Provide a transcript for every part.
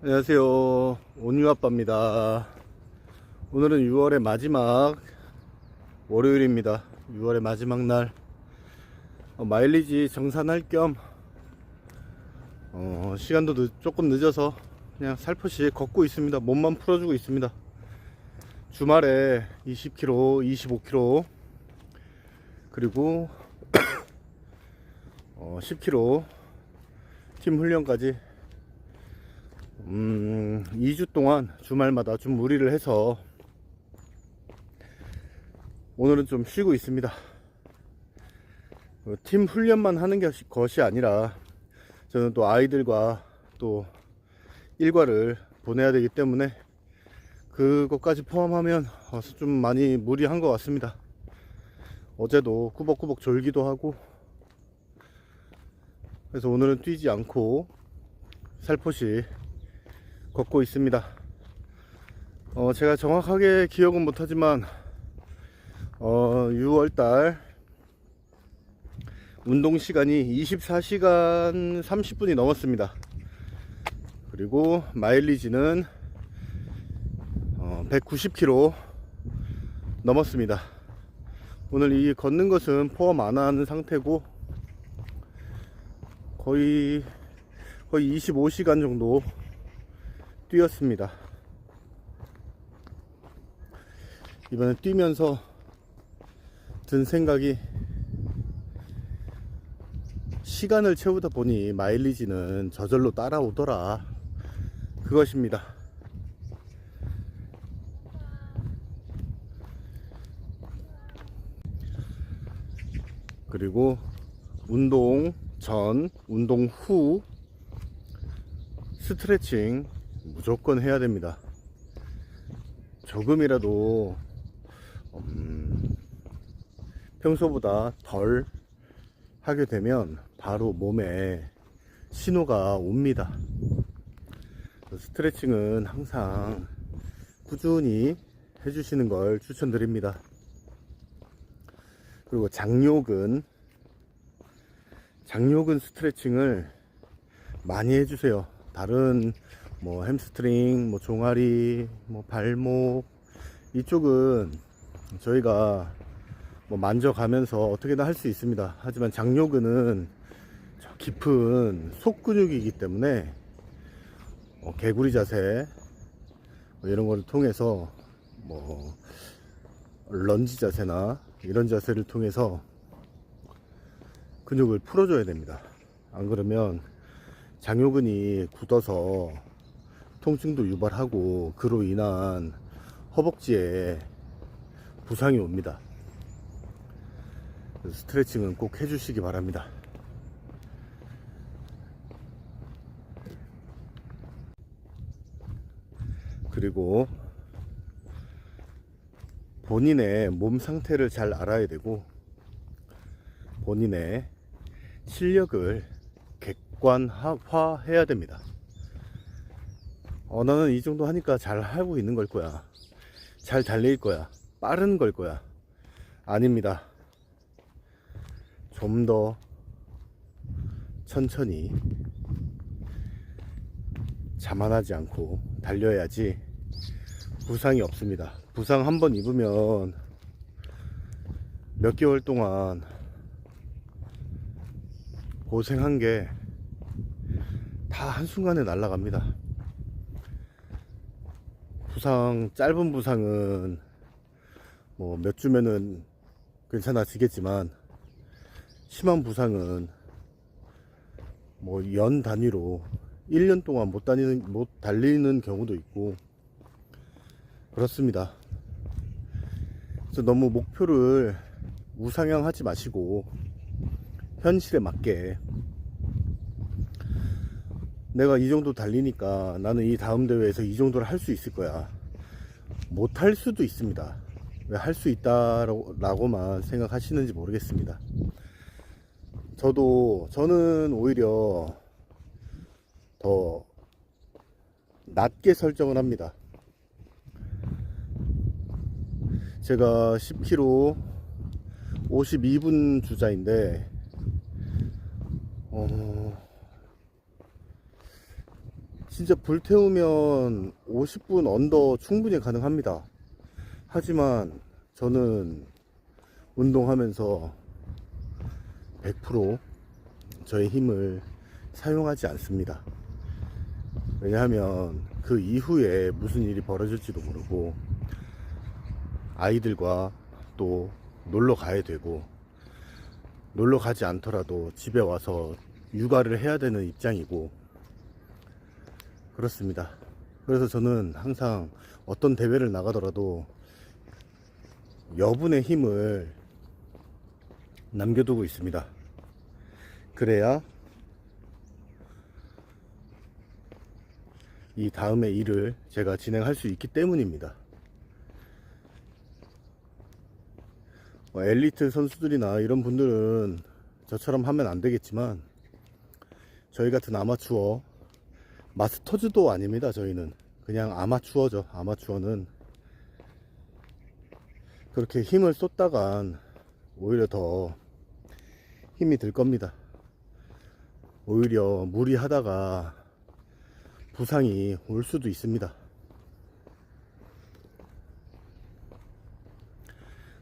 안녕하세요. 온유아빠입니다. 오늘은 6월의 마지막 월요일입니다. 6월의 마지막 날 마일리지 정산할 겸 시간도 조금 늦어서 그냥 살포시 걷고 있습니다. 몸만 풀어주고 있습니다. 주말에 20km, 25km 그리고 10km 팀 훈련까지 2주 동안 주말마다 좀 무리를 해서 오늘은 좀 쉬고 있습니다. 팀 훈련만 하는 것이 아니라 저는 또 아이들과 또 일과를 보내야 되기 때문에 그것까지 포함하면 좀 많이 무리한 것 같습니다. 어제도 꾸벅꾸벅 졸기도 하고 그래서 오늘은 뛰지 않고 살포시 걷고 있습니다. 제가 정확하게 기억은 못하지만 6월달 운동 시간이 24시간 30분이 넘었습니다. 그리고 마일리지는 190km 넘었습니다. 오늘 이 걷는 것은 포함 안 하는 상태고 거의 25시간 정도 뛰었습니다. 이번에 뛰면서 든 생각이 시간을 채우다 보니 마일리지는 저절로 따라오더라, 그것입니다. 그리고 운동 전, 운동 후 스트레칭 무조건 해야 됩니다. 조금이라도 평소보다 덜 하게 되면 바로 몸에 신호가 옵니다. 스트레칭은 항상 꾸준히 해주시는 걸 추천드립니다. 그리고 장요근 스트레칭을 많이 해주세요. 다른 햄스트링, 종아리, 발목 이쪽은 저희가 만져가면서 어떻게든 할 수 있습니다. 하지만 장요근은 깊은 속 근육이기 때문에 개구리 자세 이런 거를 통해서 런지 자세나 이런 자세를 통해서 근육을 풀어줘야 됩니다. 안 그러면 장요근이 굳어서 통증도 유발하고 그로 인한 허벅지에 부상이 옵니다. 스트레칭은 꼭 해주시기 바랍니다. 그리고 본인의 몸 상태를 잘 알아야 되고 본인의 실력을 객관화해야 됩니다. 나는 이 정도 하니까 잘 하고 있는 걸 거야, 잘 달릴 거야, 빠른 걸 거야. 아닙니다. 좀 더 천천히 자만하지 않고 달려야지 부상이 없습니다. 부상 한번 입으면 몇 개월 동안 고생한 게 다 한순간에 날아갑니다. 짧은 부상은 몇 주면은 괜찮아지겠지만 심한 부상은 연 단위로 1년 동안 못 달리는 경우도 있고 그렇습니다. 그래서 너무 목표를 우상향하지 마시고 현실에 맞게 내가 이 정도 달리니까 나는 이 다음 대회에서 이 정도를 할 수 있을 거야. 못 할 수도 있습니다. 왜 할 수 있다라고만 생각하시는지 모르겠습니다. 저는 오히려 더 낮게 설정을 합니다. 제가 10km 52분 주자인데 진짜 불태우면 50분 언더 충분히 가능합니다. 하지만 저는 운동하면서 100% 저의 힘을 사용하지 않습니다. 왜냐하면 그 이후에 무슨 일이 벌어질지도 모르고 아이들과 또 놀러 가야 되고, 놀러 가지 않더라도 집에 와서 육아를 해야 되는 입장이고 그렇습니다. 그래서 저는 항상 어떤 대회를 나가더라도 여분의 힘을 남겨두고 있습니다. 그래야 이 다음의 일을 제가 진행할 수 있기 때문입니다. 엘리트 선수들이나 이런 분들은 저처럼 하면 안 되겠지만, 저희 같은 아마추어, 마스터즈도 아닙니다. 저희는 그냥 아마추어죠. 아마추어는 그렇게 힘을 쏟다간 오히려 더 힘이 들 겁니다. 오히려 무리하다가 부상이 올 수도 있습니다.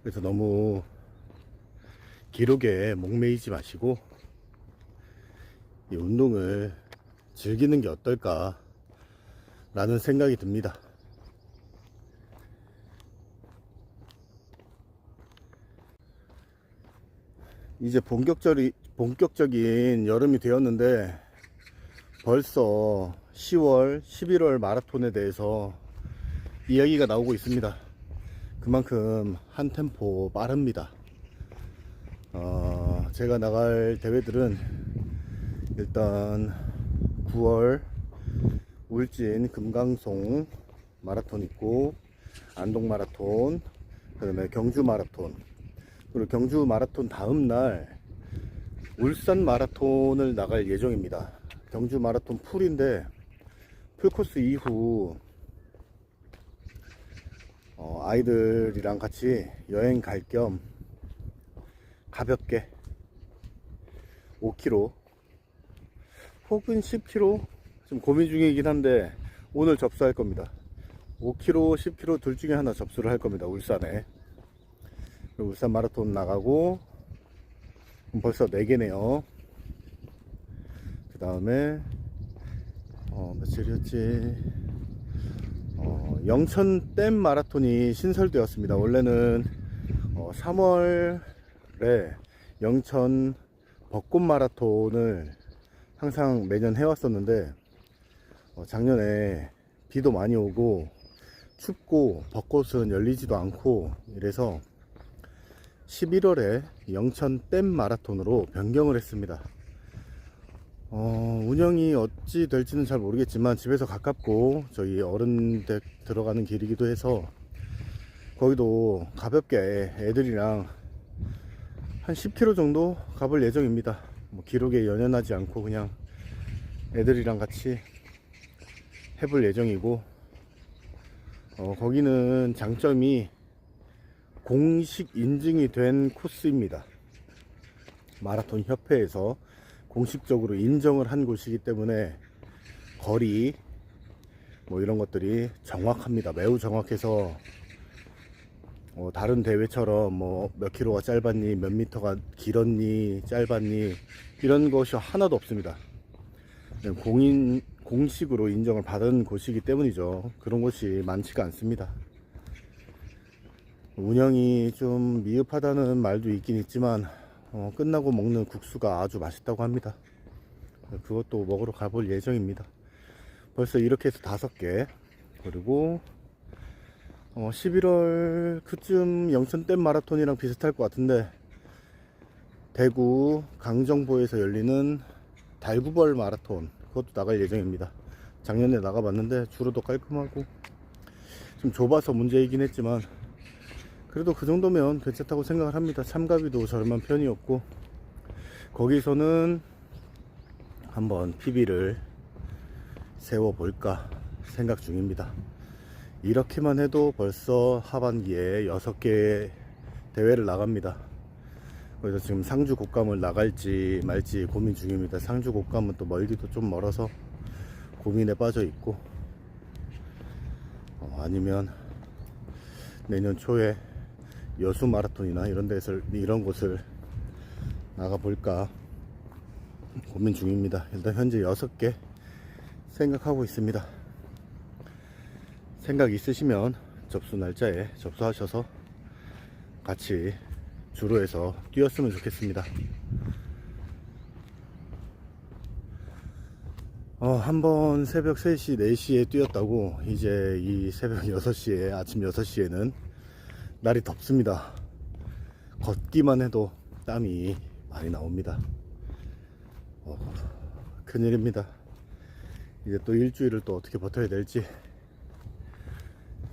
그래서 너무 기록에 목매이지 마시고 이 운동을 즐기는 게 어떨까 라는 생각이 듭니다. 이제 본격적인 여름이 되었는데 벌써 10월, 11월 마라톤에 대해서 이야기가 나오고 있습니다. 그만큼 한 템포 빠릅니다. 제가 나갈 대회들은 일단 9월 울진 금강송 마라톤 있고, 안동 마라톤, 그 다음에 경주 마라톤, 그리고 경주 마라톤 다음날 울산 마라톤을 나갈 예정입니다. 경주 마라톤 풀인데 풀코스 이후 아이들이랑 같이 여행 갈 겸 가볍게 5km 혹은 10km 좀 고민 중이긴 한데 오늘 접수할 겁니다. 5km, 10km 둘 중에 하나 접수를 할 겁니다. 울산에. 울산 마라톤 나가고 벌써 4개네요. 그 다음에 며칠이었지? 영천댐 마라톤이 신설되었습니다. 원래는 3월에 영천 벚꽃 마라톤을 항상 매년 해왔었는데 작년에 비도 많이 오고 춥고 벚꽃은 열리지도 않고 이래서 11월에 영천댐 마라톤으로 변경을 했습니다. 운영이 어찌 될지는 잘 모르겠지만 집에서 가깝고 저희 어른댁 들어가는 길이기도 해서 거기도 가볍게 애들이랑 한 10km 정도 가볼 예정입니다. 뭐 기록에 연연하지 않고 그냥 애들이랑 같이 해볼 예정이고, 거기는 장점이 공식 인증이 된 코스입니다. 마라톤 협회에서 공식적으로 인정을 한 곳이기 때문에 거리 뭐 이런 것들이 정확합니다. 매우 정확해서 다른 대회처럼 뭐 몇 킬로가 짧았니, 몇 미터가 길었니, 짧았니 이런 것이 하나도 없습니다. 공식으로 인정을 받은 곳이기 때문이죠. 그런 곳이 많지가 않습니다. 운영이 좀 미흡하다는 말도 있긴 있지만 끝나고 먹는 국수가 아주 맛있다고 합니다. 그것도 먹으러 가볼 예정입니다. 벌써 이렇게 해서 5개. 그리고 11월 그쯤 영천댐 마라톤이랑 비슷할 것 같은데 대구 강정보에서 열리는 달구벌 마라톤, 그것도 나갈 예정입니다. 작년에 나가봤는데 주로도 깔끔하고 좀 좁아서 문제이긴 했지만 그래도 그 정도면 괜찮다고 생각을 합니다. 참가비도 저렴한 편이었고 거기서는 한번 PB를 세워볼까 생각 중입니다. 이렇게만 해도 벌써 하반기에 6개 대회를 나갑니다. 그래서 지금 상주 곶감을 나갈지 말지 고민 중입니다. 상주 곶감은 또 멀기도 좀 멀어서 고민에 빠져 있고, 아니면 내년 초에 여수 마라톤이나 이런 곳을 나가볼까 고민 중입니다. 일단 현재 6개 생각하고 있습니다. 생각 있으시면 접수 날짜에 접수하셔서 같이 주로해서 뛰었으면 좋겠습니다. 한번 새벽 3시, 4시에 뛰었다고 이제 이 새벽 6시에, 아침 6시에는 날이 덥습니다. 걷기만 해도 땀이 많이 나옵니다. 큰일입니다. 이제 또 일주일을 또 어떻게 버텨야 될지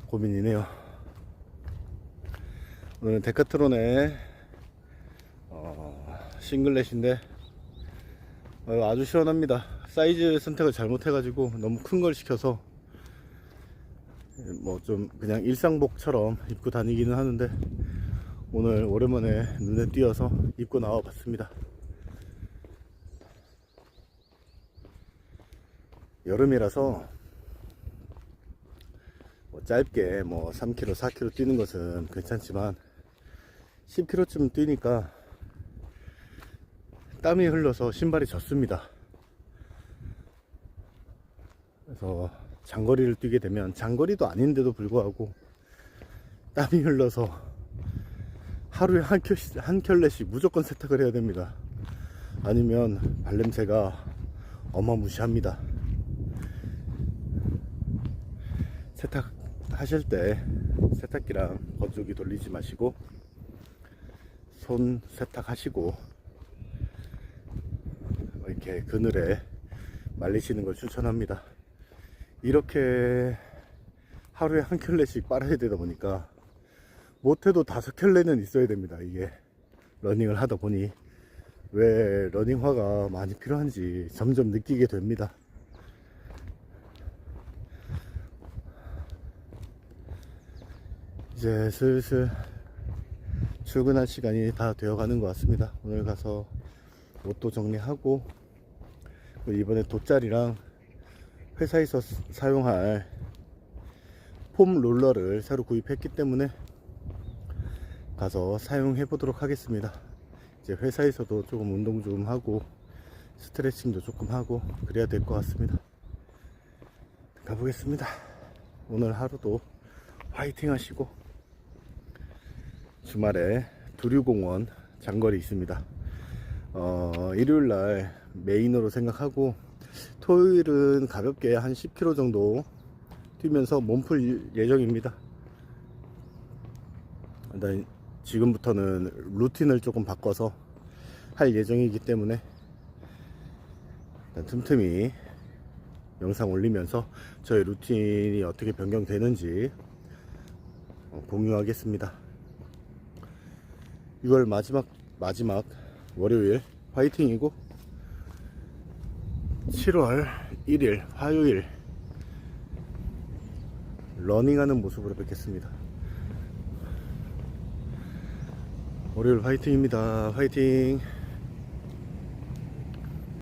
고민이네요. 오늘은 데카트론의 싱글렛인데 아주 시원합니다. 사이즈 선택을 잘못해가지고 너무 큰 걸 시켜서 뭐 좀 그냥 일상복처럼 입고 다니기는 하는데, 오늘 오랜만에 눈에 띄어서 입고 나와 봤습니다. 여름이라서 뭐 짧게 뭐 3km, 4km 뛰는 것은 괜찮지만 10km쯤 뛰니까 땀이 흘러서 신발이 젖습니다. 그래서 장거리를 뛰게 되면, 장거리도 아닌데도 불구하고 땀이 흘러서 하루에 한 켤레씩 무조건 세탁을 해야 됩니다. 아니면 발냄새가 어마무시합니다. 세탁하실 때 세탁기랑 건조기 돌리지 마시고 손 세탁하시고 이렇게 그늘에 말리시는 걸 추천합니다. 이렇게 하루에 한 켤레씩 빨아야 되다 보니까 못해도 5켤레는 있어야 됩니다. 이게 러닝을 하다 보니 왜 러닝화가 많이 필요한지 점점 느끼게 됩니다. 이제 슬슬 출근할 시간이 다 되어 가는 것 같습니다. 오늘 가서 옷도 정리하고, 이번에 돗자리랑 회사에서 사용할 폼 롤러를 새로 구입했기 때문에 가서 사용해 보도록 하겠습니다. 이제 회사에서도 조금 운동 좀 하고 스트레칭도 조금 하고 그래야 될 것 같습니다. 가보겠습니다. 오늘 하루도 화이팅 하시고, 주말에 두류공원 장거리 있습니다. 일요일날 메인으로 생각하고, 토요일은 가볍게 한 10km 정도 뛰면서 몸풀 예정입니다. 일단 지금부터는 루틴을 조금 바꿔서 할 예정이기 때문에 일단 틈틈이 영상 올리면서 저의 루틴이 어떻게 변경되는지 공유하겠습니다. 6월 마지막 월요일 화이팅이고, 7월 1일 화요일 러닝하는 모습으로 뵙겠습니다. 월요일 화이팅입니다. 화이팅.